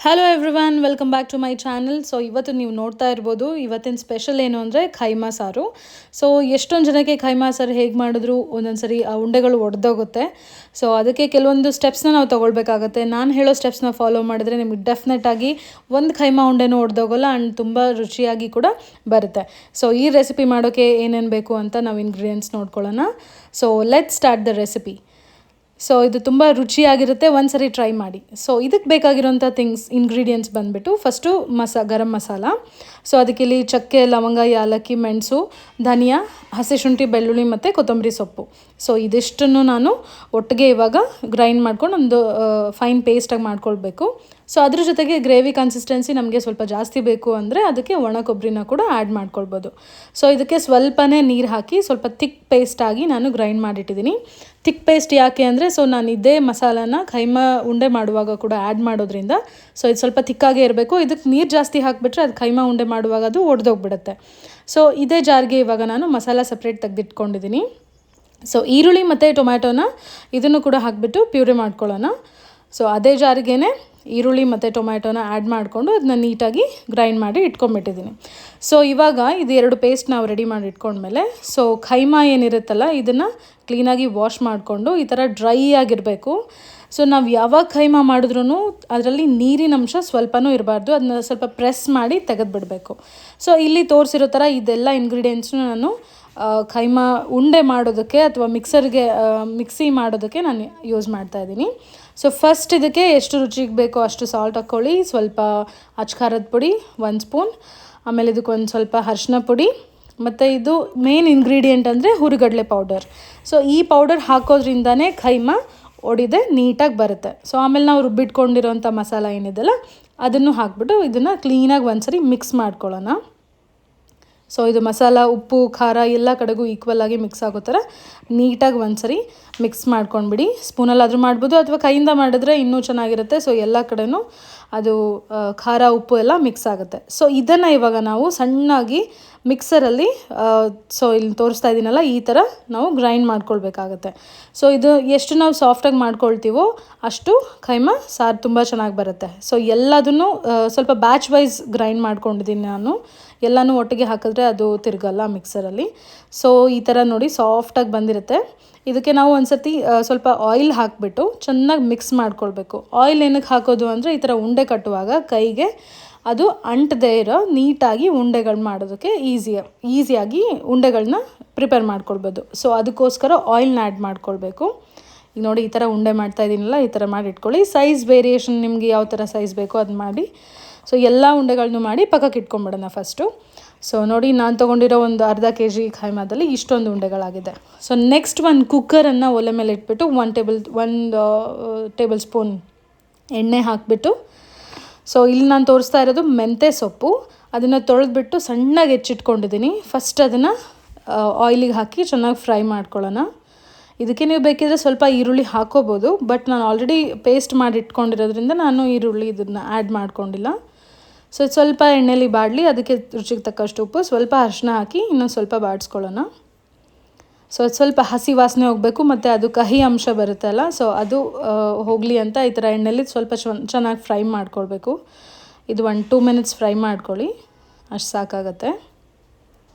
Hello everyone, welcome back to my channel. So ಇವತ್ತು ನೀವು ನೋಡ್ತಾ ಇರ್ಬೋದು, ಇವತ್ತಿನ ಸ್ಪೆಷಲ್ ಏನು ಅಂದರೆ ಖೈಮಾ ಸಾರು. ಸೊ ಎಷ್ಟೊಂದು ಜನಕ್ಕೆ ಖೈಮಾ ಸಾರು ಹೇಗೆ ಮಾಡಿದ್ರು ಒಂದೊಂದು ಸರಿ ಆ ಉಂಡೆಗಳು ಒಡೆದೋಗುತ್ತೆ. ಸೊ ಅದಕ್ಕೆ ಕೆಲವೊಂದು ಸ್ಟೆಪ್ಸ್ನ ನಾವು ತೊಗೊಳ್ಬೇಕಾಗತ್ತೆ. ನಾನು ಹೇಳೋ ಸ್ಟೆಪ್ಸ್ನ ಫಾಲೋ ಮಾಡಿದ್ರೆ ನಿಮಗೆ ಡೆಫಿನೆಟಾಗಿ ಒಂದು ಖೈಮಾ ಉಂಡೆನೂ ಒಡೆದೋಗೋಲ್ಲ ಆ್ಯಂಡ್ ತುಂಬ ರುಚಿಯಾಗಿ ಕೂಡ ಬರುತ್ತೆ. ಸೊ ಈ ರೆಸಿಪಿ ಮಾಡೋಕ್ಕೆ ಏನೇನು ಬೇಕು ಅಂತ ನಾವು ಇಂಗ್ರೀಡಿಯೆಂಟ್ಸ್ ನೋಡ್ಕೊಳ್ಳೋಣ. So let's start the recipe. So ಇದು ತುಂಬ ರುಚಿಯಾಗಿರುತ್ತೆ, ಒಂದು ಸರಿ ಟ್ರೈ ಮಾಡಿ. ಸೊ ಇದಕ್ಕೆ ಬೇಕಾಗಿರೋಂಥ ಇಂಗ್ರೀಡಿಯೆಂಟ್ಸ್ ಬಂದುಬಿಟ್ಟು ಫಸ್ಟು ಗರಂ ಮಸಾಲ. ಸೊ ಅದಕ್ಕೆ ಇಲ್ಲಿ ಚಕ್ಕೆ, ಲವಂಗ, ಯಾಲಕ್ಕಿ, ಮೆಣಸು, ಧನಿಯಾ, ಹಸಿ ಶುಂಠಿ, ಬೆಳ್ಳುಳ್ಳಿ ಮತ್ತು ಕೊತ್ತಂಬರಿ ಸೊಪ್ಪು. ಸೊ ಇದಿಷ್ಟನ್ನು ನಾನು ಒಟ್ಟಿಗೆ ಇವಾಗ ಗ್ರೈಂಡ್ ಮಾಡ್ಕೊಂಡು ಒಂದು ಫೈನ್ ಪೇಸ್ಟಾಗಿ ಮಾಡ್ಕೊಳ್ಬೇಕು. ಸೊ ಅದ್ರ ಜೊತೆಗೆ ಗ್ರೇವಿ ಕನ್ಸಿಸ್ಟೆನ್ಸಿ ನಮಗೆ ಸ್ವಲ್ಪ ಜಾಸ್ತಿ ಬೇಕು ಅಂದರೆ ಅದಕ್ಕೆ ಒಣ ಕೊಬ್ಬರಿನ ಕೂಡ ಆ್ಯಡ್ ಮಾಡ್ಕೊಳ್ಬೋದು. ಸೊ ಇದಕ್ಕೆ ಸ್ವಲ್ಪನೇ ನೀರು ಹಾಕಿ ಸ್ವಲ್ಪ ಥಿಕ್ ಪೇಸ್ಟಾಗಿ ನಾನು ಗ್ರೈಂಡ್ ಮಾಡಿಟ್ಟಿದ್ದೀನಿ. ಥಿಕ್ ಪೇಸ್ಟ್ ಯಾಕೆ ಅಂದರೆ ಸೊ ನಾನು ಇದೇ ಮಸಾಲಾನ ಖೈಮಾ ಉಂಡೆ ಮಾಡುವಾಗ ಕೂಡ ಆ್ಯಡ್ ಮಾಡೋದ್ರಿಂದ ಸೊ ಇದು ಸ್ವಲ್ಪ ಥಿಕ್ಕಾಗೇ ಇರಬೇಕು. ಇದಕ್ಕೆ ನೀರು ಜಾಸ್ತಿ ಹಾಕಿಬಿಟ್ರೆ ಅದು ಖೈಮಾ ಉಂಡೆ ಮಾಡುವಾಗ ಅದು ಒಡೆದೋಗ್ಬಿಡುತ್ತೆ. ಸೊ ಇದೇ ಜಾರ್ಗೆ ಇವಾಗ ನಾನು ಮಸಾಲ ಸಪ್ರೇಟ್ ತೆಗೆದಿಟ್ಕೊಂಡಿದ್ದೀನಿ. ಸೊ ಈರುಳ್ಳಿ ಮತ್ತು ಟೊಮ್ಯಾಟೋನ ಇದನ್ನು ಕೂಡ ಹಾಕಿಬಿಟ್ಟು ಪ್ಯೂರಿ ಮಾಡ್ಕೊಳ್ಳೋಣ. ಸೊ ಅದೇ ಜಾರಿಗೇ ಈರುಳ್ಳಿ ಮತ್ತು ಟೊಮ್ಯಾಟೋನ ಆ್ಯಡ್ ಮಾಡಿಕೊಂಡು ಅದನ್ನ ನೀಟಾಗಿ ಗ್ರೈಂಡ್ ಮಾಡಿ ಇಟ್ಕೊಂಡ್ಬಿಟ್ಟಿದ್ದೀನಿ. ಸೊ ಇವಾಗ ಇದು ಎರಡು ಪೇಸ್ಟ್ ನಾವು ರೆಡಿ ಮಾಡಿ ಇಟ್ಕೊಂಡ್ಮೇಲೆ ಸೊ ಖೈಮಾ ಏನಿರುತ್ತಲ್ಲ ಇದನ್ನು ಕ್ಲೀನಾಗಿ ವಾಶ್ ಮಾಡಿಕೊಂಡು ಈ ಥರ ಡ್ರೈ ಆಗಿರಬೇಕು. ಸೊ ನಾವು ಯಾವಾಗ ಖೈಮಾ ಮಾಡಿದ್ರೂ ಅದರಲ್ಲಿ ನೀರಿನ ಅಂಶ ಸ್ವಲ್ಪನೂ ಇರಬಾರ್ದು, ಅದನ್ನ ಸ್ವಲ್ಪ ಪ್ರೆಸ್ ಮಾಡಿ ತೆಗೆದುಬಿಡಬೇಕು. ಸೊ ಇಲ್ಲಿ ತೋರಿಸಿರೋ ಥರ ಇದೆಲ್ಲ ಇಂಗ್ರೀಡಿಯೆಂಟ್ಸ್ನು ನಾನು ಖೈಮಾ ಉಂಡೆ ಮಾಡೋದಕ್ಕೆ ಅಥವಾ ಮಿಕ್ಸಿ ಮಾಡೋದಕ್ಕೆ ನಾನು ಯೂಸ್ ಮಾಡ್ತಾಯಿದ್ದೀನಿ. ಸೊ ಫಸ್ಟ್ ಇದಕ್ಕೆ ಎಷ್ಟು ರುಚಿಗೆ ಬೇಕೋ ಅಷ್ಟು ಸಾಲ್ಟ್ ಹಾಕ್ಕೊಳ್ಳಿ, ಸ್ವಲ್ಪ ಅಚ್ಕಾರದ ಪುಡಿ 1 ಸ್ಪೂನ್, ಆಮೇಲೆ ಇದಕ್ಕೊಂದು ಸ್ವಲ್ಪ ಅರಿಶಿನ ಪುಡಿ, ಮತ್ತು ಇದು ಮೇನ್ ಇಂಗ್ರೀಡಿಯೆಂಟ್ ಅಂದರೆ ಹುರಿಗಡಲೆ ಪೌಡರ್. ಸೊ ಈ ಪೌಡರ್ ಹಾಕೋದ್ರಿಂದನೇ ಖೈಮಾ ಒಡೆದೇ ನೀಟಾಗಿ ಬರುತ್ತೆ. ಸೊ ಆಮೇಲೆ ನಾವು ರುಬ್ಬಿಟ್ಕೊಂಡಿರೋಂಥ ಮಸಾಲ ಏನಿದೆಲ್ಲ ಅದನ್ನು ಹಾಕ್ಬಿಟ್ಟು ಇದನ್ನು ಕ್ಲೀನಾಗಿ ಒಂದ್ಸರಿ ಮಿಕ್ಸ್ ಮಾಡ್ಕೊಳ್ಳೋಣ. ಸೊ ಇದು ಮಸಾಲ, ಉಪ್ಪು, ಖಾರ ಎಲ್ಲ ಕಡೆಗೂ ಈಕ್ವಲ್ ಆಗಿ ಮಿಕ್ಸ್ ಆಗೋ ಥರ ನೀಟಾಗಿ ಒಂದ್ಸರಿ ಮಿಕ್ಸ್ ಮಾಡ್ಕೊಂಡ್ಬಿಡಿ. ಸ್ಪೂನಲ್ಲಾದರೂ ಮಾಡ್ಬೋದು ಅಥವಾ ಕೈಯಿಂದ ಮಾಡಿದ್ರೆ ಇನ್ನೂ ಚೆನ್ನಾಗಿರುತ್ತೆ. ಸೊ ಎಲ್ಲ ಕಡೆನೂ ಅದು ಖಾರ, ಉಪ್ಪು ಎಲ್ಲ ಮಿಕ್ಸ್ ಆಗುತ್ತೆ. ಸೊ ಇದನ್ನು ಇವಾಗ ನಾವು ಸಣ್ಣಾಗಿ ಮಿಕ್ಸರಲ್ಲಿ ಸೊ ಇಲ್ಲಿ ತೋರಿಸ್ತಾ ಇದ್ದೀನಲ್ಲ ಈ ಥರ ನಾವು ಗ್ರೈಂಡ್ ಮಾಡ್ಕೊಳ್ಬೇಕಾಗತ್ತೆ. ಸೊ ಇದು ಎಷ್ಟು ನಾವು ಸಾಫ್ಟಾಗಿ ಮಾಡ್ಕೊಳ್ತೀವೋ ಅಷ್ಟು ಖೈಮಾ ಸಾರು ತುಂಬ ಚೆನ್ನಾಗಿ ಬರುತ್ತೆ. ಸೊ ಎಲ್ಲದನ್ನು ಸ್ವಲ್ಪ ಬ್ಯಾಚ್ ವೈಸ್ ಗ್ರೈಂಡ್ ಮಾಡ್ಕೊಂಡಿದ್ದೀನಿ ನಾನು. ಎಲ್ಲನೂ ಒಟ್ಟಿಗೆ ಹಾಕಿದ್ರೆ ಅದು ತಿರುಗಲ್ಲ ಮಿಕ್ಸರಲ್ಲಿ. ಸೊ ಈ ಥರ ನೋಡಿ ಸಾಫ್ಟಾಗಿ ಬಂದಿರುತ್ತೆ. ಇದಕ್ಕೆ ನಾವು ಒಂದು ಸರ್ತಿ ಸ್ವಲ್ಪ ಆಯಿಲ್ ಹಾಕಿಬಿಟ್ಟು ಚೆನ್ನಾಗಿ ಮಿಕ್ಸ್ ಮಾಡ್ಕೊಳ್ಬೇಕು. ಆಯಿಲ್ ಏನಕ್ಕೆ ಹಾಕೋದು ಅಂದರೆ ಈ ಥರ ಉಂಡೆ ಕಟ್ಟುವಾಗ ಕೈಗೆ ಅದು ಅಂಟದೇ ಇರೋ ನೀಟಾಗಿ ಉಂಡೆಗಳು ಮಾಡೋದಕ್ಕೆ ಈಸಿಯಾಗಿ ಉಂಡೆಗಳನ್ನ ಪ್ರಿಪೇರ್ ಮಾಡ್ಕೊಳ್ಬೋದು. ಸೊ ಅದಕ್ಕೋಸ್ಕರ ಆಯಿಲ್ನ ಆ್ಯಡ್ ಮಾಡ್ಕೊಳ್ಬೇಕು. ಈಗ ನೋಡಿ ಈ ಥರ ಉಂಡೆ ಮಾಡ್ತಾಯಿದ್ದೀನಲ್ಲ, ಈ ಥರ ಮಾಡಿ ಇಟ್ಕೊಳ್ಳಿ. ಸೈಜ್ ವೇರಿಯೇಷನ್ ನಿಮಗೆ ಯಾವ ಥರ ಸೈಜ್ ಬೇಕೋ ಅದನ್ನ ಮಾಡಿ. ಸೊ ಎಲ್ಲ ಉಂಡೆಗಳನ್ನೂ ಮಾಡಿ ಪಕ್ಕಕ್ಕೆ ಇಟ್ಕೊಂಬಿಡೋಣ ಫಸ್ಟು. ಸೊ ನೋಡಿ ನಾನು ತೊಗೊಂಡಿರೋ ಒಂದು ಅರ್ಧ kg ಖೈಮಾದಲ್ಲಿ ಇಷ್ಟೊಂದು ಉಂಡೆಗಳಾಗಿದೆ. ಸೊ ನೆಕ್ಸ್ಟ್ ಒಂದು ಕುಕ್ಕರನ್ನು ಒಲೆ ಮೇಲೆ ಇಟ್ಬಿಟ್ಟು 1 ಟೇಬಲ್ ಸ್ಪೂನ್ ಎಣ್ಣೆ ಹಾಕಿಬಿಟ್ಟು ಸೊ ಇಲ್ಲಿ ನಾನು ತೋರಿಸ್ತಾ ಇರೋದು ಮೆಂತ್ಯ ಸೊಪ್ಪು, ಅದನ್ನು ತೊಳೆದ್ಬಿಟ್ಟು ಸಣ್ಣಗೆ ಹೆಚ್ಚಿಟ್ಕೊಂಡಿದ್ದೀನಿ. ಫಸ್ಟ್ ಅದನ್ನು ಆಯಿಲಿಗೆ ಹಾಕಿ ಚೆನ್ನಾಗಿ ಫ್ರೈ ಮಾಡ್ಕೊಳ್ಳೋಣ. ಇದಕ್ಕೆ ನೀವು ಬೇಕಿದ್ರೆ ಸ್ವಲ್ಪ ಈರುಳ್ಳಿ ಹಾಕೋಬೋದು, ಬಟ್ ನಾನು ಆಲ್ರೆಡಿ ಪೇಸ್ಟ್ ಮಾಡಿ ಇಟ್ಕೊಂಡಿರೋದ್ರಿಂದ ನಾನು ಇದನ್ನು ಆ್ಯಡ್ ಮಾಡ್ಕೊಂಡಿಲ್ಲ. ಸೊ ಸ್ವಲ್ಪ ಎಣ್ಣೆಲಿ ಬಾಡಲಿ, ಅದಕ್ಕೆ ರುಚಿಗೆ ತಕ್ಕಷ್ಟು ಉಪ್ಪು, ಸ್ವಲ್ಪ ಅರಿಶಿನ ಹಾಕಿ ಇನ್ನೊಂದು ಸ್ವಲ್ಪ ಬಾಡಿಸ್ಕೊಳ್ಳೋಣ. ಸೊ ಸ್ವಲ್ಪ ಹಸಿ ವಾಸನೆ ಹೋಗಬೇಕು ಮತ್ತು ಅದು ಕಹಿ ಅಂಶ ಬರುತ್ತಲ್ಲ, ಸೊ ಅದು ಹೋಗಲಿ ಅಂತ ಈ ಥರ ಎಣ್ಣೆಲಿ ಸ್ವಲ್ಪ ಚೆನ್ನಾಗಿ ಫ್ರೈ ಮಾಡ್ಕೊಳ್ಬೇಕು. ಇದು 1-2 ಮಿನಿಟ್ಸ್ ಫ್ರೈ ಮಾಡ್ಕೊಳ್ಳಿ, ಅಷ್ಟು ಸಾಕಾಗತ್ತೆ.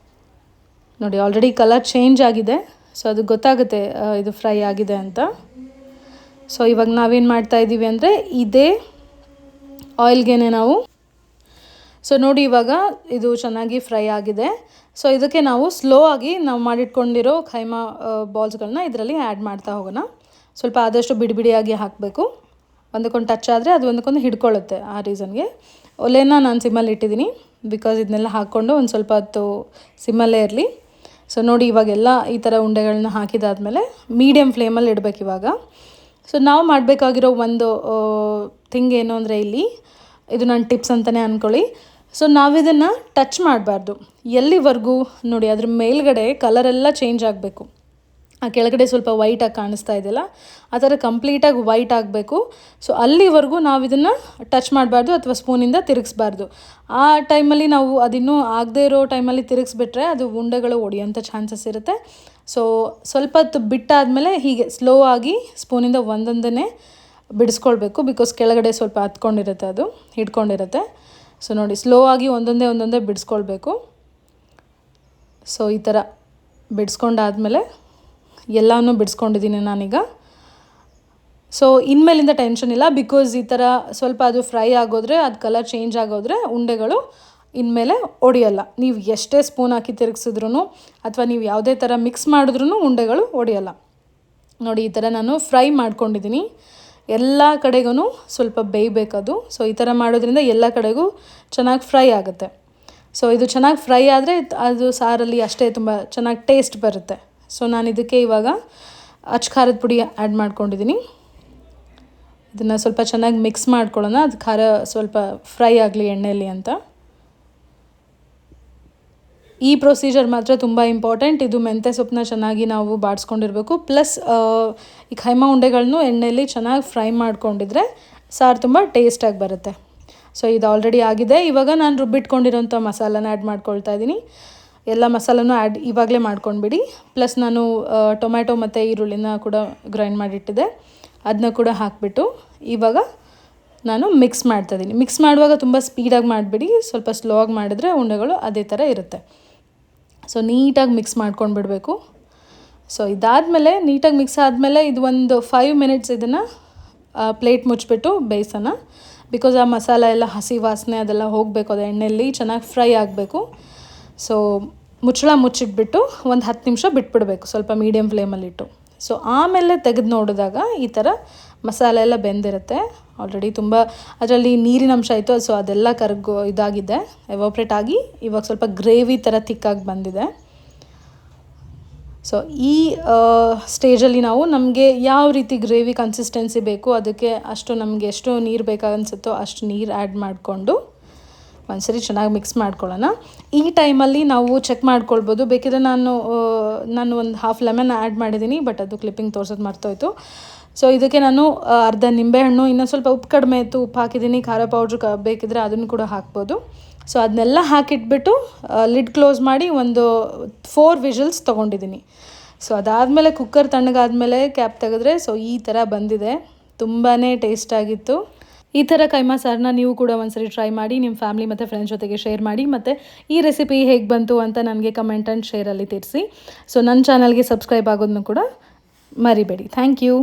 ನೋಡಿ ಆಲ್ರೆಡಿ ಕಲರ್ ಚೇಂಜ್ ಆಗಿದೆ. ಸೊ ಅದು ಗೊತ್ತಾಗುತ್ತೆ ಇದು ಫ್ರೈ ಆಗಿದೆ ಅಂತ. ಸೊ ಇವಾಗ ನಾವೇನು ಮಾಡ್ತಾಯಿದ್ದೀವಿ ಅಂದರೆ ಇದೇ ಆಯಿಲ್ಗೆ ಸೊ ನೋಡಿ ಇವಾಗ ಇದು ಚೆನ್ನಾಗಿ ಫ್ರೈ ಆಗಿದೆ. ಸೊ ಇದಕ್ಕೆ ನಾವು ಸ್ಲೋ ಆಗಿ ನಾವು ಮಾಡಿಟ್ಕೊಂಡಿರೋ ಖೈಮಾ ಬಾಲ್ಸ್ಗಳನ್ನ ಇದರಲ್ಲಿ ಆ್ಯಡ್ ಮಾಡ್ತಾ ಹೋಗೋಣ. ಸ್ವಲ್ಪ ಆದಷ್ಟು ಬಿಡಿಯಾಗಿ ಹಾಕಬೇಕು. ಒಂದಕ್ಕೊಂದು ಟಚ್ ಆದರೆ ಅದು ಒಂದಕ್ಕೊಂದು ಹಿಡ್ಕೊಳ್ಳುತ್ತೆ. ಆ ರೀಸನ್ಗೆ ಒಲೆನ ನಾನು ಸಿಮ್ಮಲ್ಲಿ ಇಟ್ಟಿದ್ದೀನಿ, ಬಿಕಾಸ್ ಇದನ್ನೆಲ್ಲ ಹಾಕ್ಕೊಂಡು ಒಂದು ಸ್ವಲ್ಪ ಹೊತ್ತು ಸಿಮ್ಮಲ್ಲೇ ಇರಲಿ. ಸೊ ನೋಡಿ ಇವಾಗೆಲ್ಲ ಈ ಥರ ಉಂಡೆಗಳನ್ನ ಹಾಕಿದಾದ್ಮೇಲೆ ಮೀಡಿಯಮ್ ಫ್ಲೇಮಲ್ಲಿ ಇಡಬೇಕು ಇವಾಗ. ಸೊ ನಾವು ಮಾಡಬೇಕಾಗಿರೋ ಒಂದು ಥಿಂಗ್ ಏನು ಅಂದರೆ ಇಲ್ಲಿ ಇದು ನನ್ನ ಟಿಪ್ಸ್ ಅಂತಲೇ ಅಂದ್ಕೊಳ್ಳಿ. ಸೊ ನಾವಿದನ್ನು ಟಚ್ ಮಾಡಬಾರ್ದು ಎಲ್ಲಿವರೆಗೂ ನೋಡಿ ಅದ್ರ ಮೇಲ್ಗಡೆ ಕಲರೆಲ್ಲ ಚೇಂಜ್ ಆಗಬೇಕು. ಆ ಕೆಳಗಡೆ ಸ್ವಲ್ಪ ವೈಟಾಗಿ ಕಾಣಿಸ್ತಾ ಇದೆಯಲ್ಲ, ಆ ಥರ ಕಂಪ್ಲೀಟಾಗಿ ವೈಟ್ ಆಗಬೇಕು. ಸೊ ಅಲ್ಲಿವರೆಗೂ ನಾವು ಇದನ್ನು ಟಚ್ ಮಾಡಬಾರ್ದು ಅಥವಾ ಸ್ಪೂನಿಂದ ತಿರುಗಿಸ್ಬಾರ್ದು. ಆ ಟೈಮಲ್ಲಿ ನಾವು ಅದಿನ್ನೂ ಆಗದೇ ಇರೋ ಟೈಮಲ್ಲಿ ತಿರುಗಿಸ್ಬಿಟ್ರೆ ಅದು ಉಂಡೆಗಳು ಒಡೆಯೋಂಥ ಚಾನ್ಸಸ್ ಇರುತ್ತೆ. ಸೊ ಸ್ವಲ್ಪ ಹೊತ್ತು ಬಿಟ್ಟಾದಮೇಲೆ ಹೀಗೆ ಸ್ಲೋ ಆಗಿ ಸ್ಪೂನಿಂದ ಒಂದೊಂದನ್ನೇ ಬಿಡಿಸ್ಕೊಳ್ಬೇಕು, ಬಿಕಾಸ್ ಕೆಳಗಡೆ ಸ್ವಲ್ಪ ಹತ್ಕೊಂಡಿರುತ್ತೆ, ಅದು ಹಿಡ್ಕೊಂಡಿರುತ್ತೆ. ಸೊ ನೋಡಿ, ಸ್ಲೋ ಆಗಿ ಒಂದೊಂದೇ ಬಿಡಿಸ್ಕೊಳ್ಬೇಕು. ಸೊ ಈ ಥರ ಬಿಡಿಸ್ಕೊಂಡಾದಮೇಲೆ ಎಲ್ಲನೂ ಬಿಡಿಸ್ಕೊಂಡಿದ್ದೀನಿ ನಾನೀಗ. ಸೊ ಇನ್ಮೇಲಿಂದ ಟೆನ್ಷನ್ ಇಲ್ಲ, ಬಿಕಾಸ್ ಈ ಥರ ಸ್ವಲ್ಪ ಅದು ಫ್ರೈ ಆಗೋದ್ರೆ, ಅದು ಕಲರ್ ಚೇಂಜ್ ಆಗೋದ್ರೆ ಉಂಡೆಗಳು ಇನ್ಮೇಲೆ ಒಡೆಯಲ್ಲ. ನೀವು ಎಷ್ಟೇ ಸ್ಪೂನ್ ಹಾಕಿ ತಿರುಗಿಸಿದ್ರೂ ಅಥವಾ ನೀವು ಯಾವುದೇ ಥರ ಮಿಕ್ಸ್ ಮಾಡಿದ್ರೂ ಉಂಡೆಗಳು ಒಡೆಯಲ್ಲ. ನೋಡಿ, ಈ ಥರ ನಾನು ಫ್ರೈ ಮಾಡ್ಕೊಂಡಿದ್ದೀನಿ. ಎಲ್ಲ ಕಡೆಗೂ ಸ್ವಲ್ಪ ಬೇಯಬೇಕದು. ಸೊ ಈ ಥರ ಮಾಡೋದ್ರಿಂದ ಎಲ್ಲ ಕಡೆಗೂ ಚೆನ್ನಾಗಿ ಫ್ರೈ ಆಗುತ್ತೆ. ಸೊ ಇದು ಚೆನ್ನಾಗಿ ಫ್ರೈ ಆದರೆ ಅದು ಸಾರಲ್ಲಿ ಅಷ್ಟೇ ತುಂಬ ಚೆನ್ನಾಗಿ ಟೇಸ್ಟ್ ಬರುತ್ತೆ. ಸೊ ನಾನು ಇದಕ್ಕೆ ಇವಾಗ ಅಚ್ಚ ಖಾರದ ಪುಡಿ ಆ್ಯಡ್ ಮಾಡ್ಕೊಂಡಿದ್ದೀನಿ. ಇದನ್ನು ಸ್ವಲ್ಪ ಚೆನ್ನಾಗಿ ಮಿಕ್ಸ್ ಮಾಡ್ಕೊಳ್ಳೋಣ, ಅದು ಖಾರ ಸ್ವಲ್ಪ ಫ್ರೈ ಆಗಲಿ ಎಣ್ಣೆಯಲ್ಲಿ ಅಂತ. ಈ ಪ್ರೊಸೀಜರ್ ಮಾತ್ರ ತುಂಬ ಇಂಪಾರ್ಟೆಂಟ್. ಇದು ಮೆಂತ್ಯ ಸೊಪ್ಪನ್ನ ಚೆನ್ನಾಗಿ ನಾವು ಬಾಡಿಸ್ಕೊಂಡಿರಬೇಕು. ಪ್ಲಸ್ ಈ ಖೈಮಾ ಉಂಡೆಗಳನ್ನು ಎಣ್ಣೆಯಲ್ಲಿ ಚೆನ್ನಾಗಿ ಫ್ರೈ ಮಾಡ್ಕೊಂಡಿದ್ರೆ ಸಾರು ತುಂಬ ಟೇಸ್ಟಾಗಿ ಬರುತ್ತೆ. ಸೊ ಇದು ಆಲ್ರೆಡಿ ಆಗಿದೆ. ಇವಾಗ ನಾನು ರುಬ್ಬಿಟ್ಕೊಂಡಿರೋಂಥ ಮಸಾಲನ ಆ್ಯಡ್ ಮಾಡ್ಕೊಳ್ತಾ ಇದ್ದೀನಿ. ಎಲ್ಲ ಮಸಾಲನೂ ಇವಾಗಲೇ ಮಾಡ್ಕೊಂಡ್ಬಿಡಿ. ಪ್ಲಸ್ ನಾನು ಟೊಮ್ಯಾಟೊ ಮತ್ತು ಈರುಳ್ಳಿನ ಕೂಡ ಗ್ರೈಂಡ್ ಮಾಡಿಟ್ಟಿದ್ದೆ, ಅದನ್ನ ಕೂಡ ಹಾಕಿಬಿಟ್ಟು ಇವಾಗ ನಾನು ಮಿಕ್ಸ್ ಮಾಡ್ತಾಯಿದ್ದೀನಿ. ಮಿಕ್ಸ್ ಮಾಡುವಾಗ ತುಂಬ ಸ್ಪೀಡಾಗಿ ಮಾಡಿಬಿಡಿ, ಸ್ವಲ್ಪ ಸ್ಲೋ ಆಗಿ ಮಾಡಿದ್ರೆ ಉಂಡೆಗಳು ಅದೇ ಥರ ಇರುತ್ತೆ. ಸೊ ನೀಟಾಗಿ ಮಿಕ್ಸ್ ಮಾಡ್ಕೊಂಡು ಬಿಡಬೇಕು. ಸೊ ಇದಾದಮೇಲೆ ನೀಟಾಗಿ ಮಿಕ್ಸ್ ಆದಮೇಲೆ ಇದು ಒಂದು 5 ಮಿನಿಟ್ಸ್ ಇದನ್ನು ಪ್ಲೇಟ್ ಮುಚ್ಚಿಬಿಟ್ಟು ಬೇಯಿಸೋಣ. ಬಿಕಾಸ್ ಆ ಮಸಾಲ ಎಲ್ಲ ಹಸಿ ವಾಸನೆ ಅದೆಲ್ಲ ಹೋಗಬೇಕು, ಅದು ಎಣ್ಣೆಯಲ್ಲಿ ಚೆನ್ನಾಗಿ ಫ್ರೈ ಆಗಬೇಕು. ಸೊ ಮುಚ್ಚಳ ಮುಚ್ಚಿಟ್ಬಿಟ್ಟು ಒಂದು 10 ನಿಮಿಷ ಬಿಟ್ಬಿಡಬೇಕು, ಸ್ವಲ್ಪ ಮೀಡಿಯಮ್ ಫ್ಲೇಮಲ್ಲಿಟ್ಟು. ಸೊ ಆಮೇಲೆ ತೆಗೆದು ನೋಡಿದಾಗ ಈ ಥರ ಮಸಾಲೆ ಎಲ್ಲ ಬೆಂದಿರುತ್ತೆ ಆಲ್ರೆಡಿ. ತುಂಬ ಅದರಲ್ಲಿ ನೀರಿನ ಅಂಶ ಆಯಿತು, ಸೊ ಅದೆಲ್ಲ ಇದಾಗಿದೆ, ಎವಾಪ್ರೇಟ್ ಆಗಿ ಇವಾಗ ಸ್ವಲ್ಪ ಗ್ರೇವಿ ಥರ ಥಿಕ್ಕಾಗಿ ಬಂದಿದೆ. ಸೊ ಈ ಸ್ಟೇಜಲ್ಲಿ ನಾವು ನಮಗೆ ಯಾವ ರೀತಿ ಗ್ರೇವಿ ಕನ್ಸಿಸ್ಟೆನ್ಸಿ ಬೇಕು, ಅದಕ್ಕೆ ಅಷ್ಟು ನಮಗೆ ಎಷ್ಟು ನೀರು ಬೇಕಾಗನ್ಸುತ್ತೋ ಅಷ್ಟು ನೀರು ಆ್ಯಡ್ ಮಾಡಿಕೊಂಡು ಒಂದ್ಸರಿ ಚೆನ್ನಾಗಿ ಮಿಕ್ಸ್ ಮಾಡ್ಕೊಳ್ಳೋಣ. ಈ ಟೈಮಲ್ಲಿ ನಾವು ಚೆಕ್ ಮಾಡ್ಕೊಳ್ಬೋದು. ಬೇಕಿದ್ರೆ ನಾನು ಒಂದು ಹಾಫ್ ಲೆಮನ್ ಆ್ಯಡ್ ಮಾಡಿದ್ದೀನಿ, ಬಟ್ ಅದು ಕ್ಲಿಪ್ಪಿಂಗ್ ತೋರ್ಸೋದು ಮರ್ತೋಯ್ತು. ಸೊ ಇದಕ್ಕೆ ನಾನು ಅರ್ಧ ನಿಂಬೆಹಣ್ಣು, ಇನ್ನೊಂದು ಸ್ವಲ್ಪ ಉಪ್ಪು ಕಡಿಮೆ ಇತ್ತು, ಉಪ್ಪು ಹಾಕಿದ್ದೀನಿ. ಖಾರ ಪೌಡ್ರ್ ಬೇಕಿದ್ರೆ ಅದನ್ನು ಕೂಡ ಹಾಕ್ಬೋದು. ಸೊ ಅದನ್ನೆಲ್ಲ ಹಾಕಿಟ್ಬಿಟ್ಟು ಲಿಡ್ ಕ್ಲೋಸ್ ಮಾಡಿ ಒಂದು 4 ವಿಷಲ್ಸ್ ತೊಗೊಂಡಿದ್ದೀನಿ. ಸೊ ಅದಾದಮೇಲೆ ಕುಕ್ಕರ್ ತಣ್ಣಗಾದಮೇಲೆ ಕ್ಯಾಪ್ ತೆಗೆದ್ರೆ ಸೊ ಈ ಥರ ಬಂದಿದೆ. ತುಂಬಾ ಟೇಸ್ಟಾಗಿತ್ತು. ಈ ಥರ ಕೈಮಾ ಸಾರನ್ನ ನೀವು ಕೂಡ ಒಂದ್ಸರಿ ಟ್ರೈ ಮಾಡಿ, ನಿಮ್ಮ ಫ್ಯಾಮಿಲಿ ಮತ್ತು ಫ್ರೆಂಡ್ಸ್ ಜೊತೆಗೆ ಶೇರ್ ಮಾಡಿ. ಮತ್ತು ಈ ರೆಸಿಪಿ ಹೇಗೆ ಬಂತು ಅಂತ ನನಗೆ ಕಮೆಂಟ್ ಆ್ಯಂಡ್ ಶೇರಲ್ಲಿ ತಿಳಿಸಿ. ಸೊ ನನ್ನ ಚಾನಲ್ಗೆ ಸಬ್ಸ್ಕ್ರೈಬ್ ಆಗೋದನ್ನು ಕೂಡ ಮರಿಬೇಡಿ. Thank you.